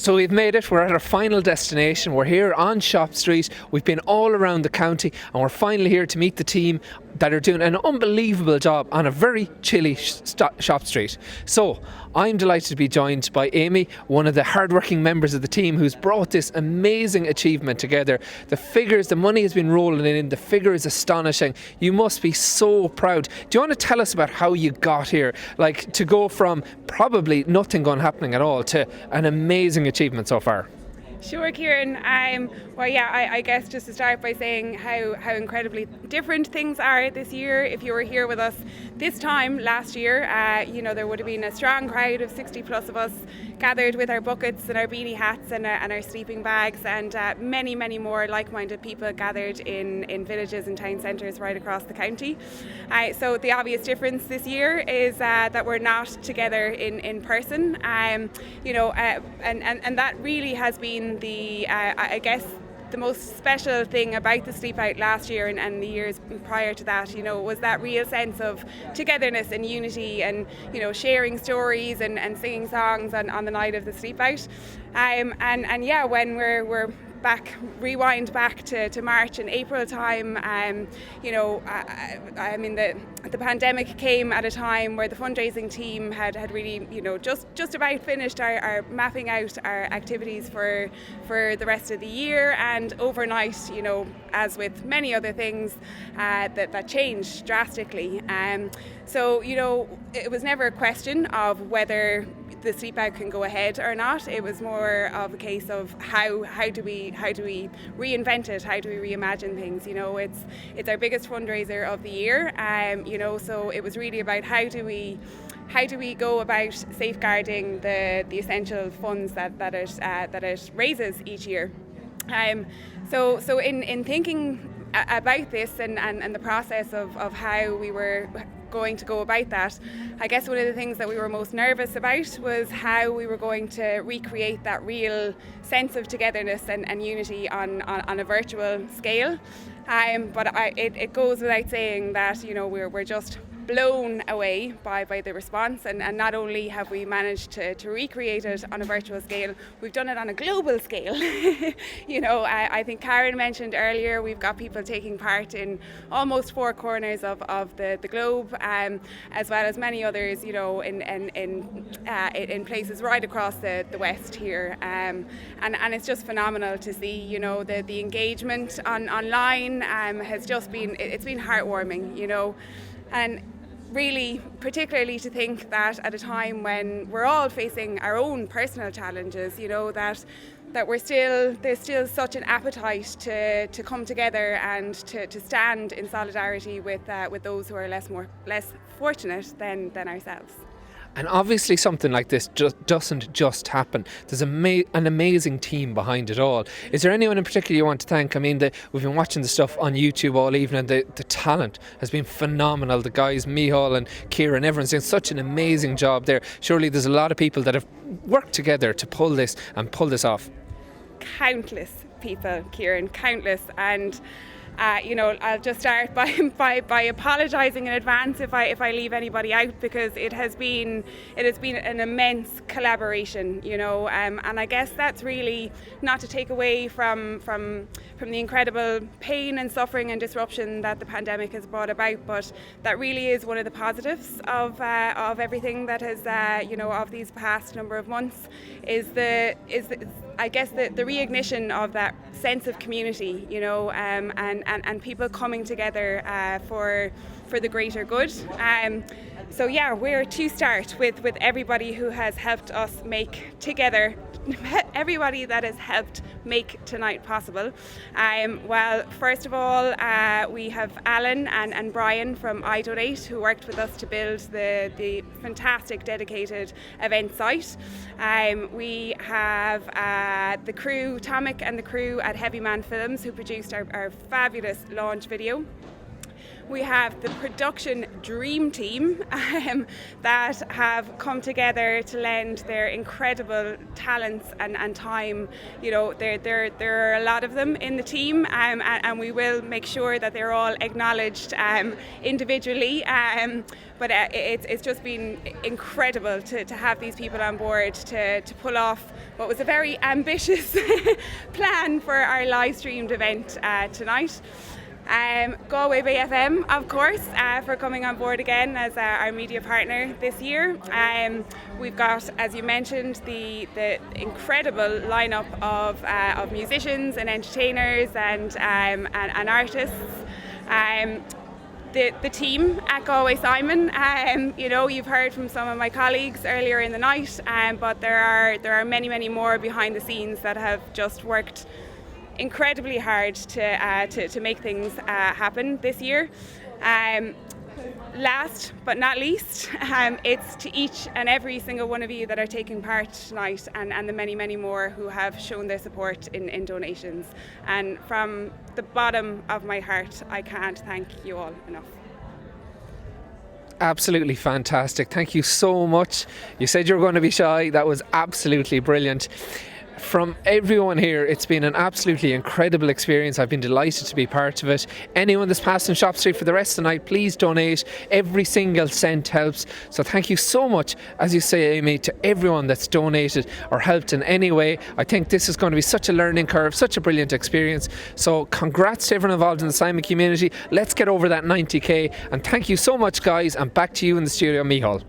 So we've made it, we're at our final destination, we're here on Shop Street, we've been all around the county and we're finally here to meet the team that are doing an unbelievable job on a very chilly Shop Street. So I'm delighted to be joined by Amy, one of the hardworking members of the team who's brought this amazing achievement together. The figures, the money has been rolling in, the figure is astonishing. You must be so proud. Do you want to tell us about how you got here? Like, to go from probably nothing happening at all to an amazing achievement so far. Sure, Kieran. I guess just to start by saying how incredibly different things are this year. If you were here with us this time last year, there would have been a strong crowd of 60 plus of us gathered with our buckets and our beanie hats and our sleeping bags, and many more like-minded people gathered in villages and town centres right across the county. So the obvious difference this year is that we're not together in person, and that really has been I guess the most special thing about the Sleep Out last year and the years prior to that, was that real sense of togetherness and unity and, sharing stories and singing songs on the night of the Sleep Out. When we're rewind back to March and April time, the pandemic came at a time where the fundraising team had really, just about finished our mapping out our activities for the rest of the year, and overnight, as with many other things, that changed drastically. So it was never a question of whether the Sleep Out can go ahead or not. It was more of a case of how do we reinvent it, how do we reimagine things. It's our biggest fundraiser of the year, so it was really about how do we go about safeguarding the essential funds that it raises each year. So in thinking about this and the process of how we were going to go about that, I guess one of the things that we were most nervous about was how we were going to recreate that real sense of togetherness and unity on a virtual scale. It goes without saying that we're just blown away by the response, and not only have we managed to recreate it on a virtual scale, we've done it on a global scale. I think Karen mentioned earlier, we've got people taking part in almost four corners of the globe, as well as many others, in places right across the West here, and it's just phenomenal to see. The engagement online has just been heartwarming, and really, particularly to think that at a time when we're all facing our own personal challenges, that there's still such an appetite to come together and to stand in solidarity with those who are less fortunate than ourselves. And obviously something like this doesn't just happen. There's an amazing team behind it all. Is there anyone in particular you want to thank? I mean, we've been watching the stuff on YouTube all evening. The talent has been phenomenal. The guys, Mihal and Kieran, everyone's doing such an amazing job there. Surely there's a lot of people that have worked together to pull this off. Countless people, Kieran, countless. And I'll just start by apologising in advance if I leave anybody out, because it has been an immense collaboration, and I guess that's really not to take away from the incredible pain and suffering and disruption that the pandemic has brought about, but that really is one of the positives of everything that has of these past number of months is the reignition of that sense of community, and people coming together for the greater good. So we're to start with everybody who has helped us make together, everybody that has helped make tonight possible. First of all, we have Alan and Brian from iDonate, who worked with us to build the fantastic dedicated event site. We have the crew, Tomic and the crew at Heavy Man Films, who produced our fabulous launch video. We have the production dream team that have come together to lend their incredible talents and time. You know, there are a lot of them in the team, and we will make sure that they're all acknowledged individually. But it's just been incredible to have these people on board to pull off what was a very ambitious plan for our live streamed event tonight. Galway FM, of course, for coming on board again as our media partner this year. We've got, as you mentioned, the incredible lineup of musicians and entertainers and artists. The team at Galway Simon, you know, you've heard from some of my colleagues earlier in the night, but there are many more behind the scenes that have just worked incredibly hard to make things happen this year. Last but not least, it's to each and every single one of you that are taking part tonight, and the many more who have shown their support in donations. And from the bottom of my heart, I can't thank you all enough. Absolutely fantastic. Thank you so much. You said you were going to be shy. That was absolutely brilliant. From everyone here, it's been an absolutely incredible experience. I've been delighted to be part of it. Anyone that's passing Shop Street for the rest of the night, please donate. Every single cent helps. So thank you so much, as you say, Amy, to everyone that's donated or helped in any way. I think this is going to be such a learning curve, such a brilliant experience. So congrats to everyone involved in the Simon community. Let's get over that 90k. And thank you so much, guys. And back to you in the studio, Micheál.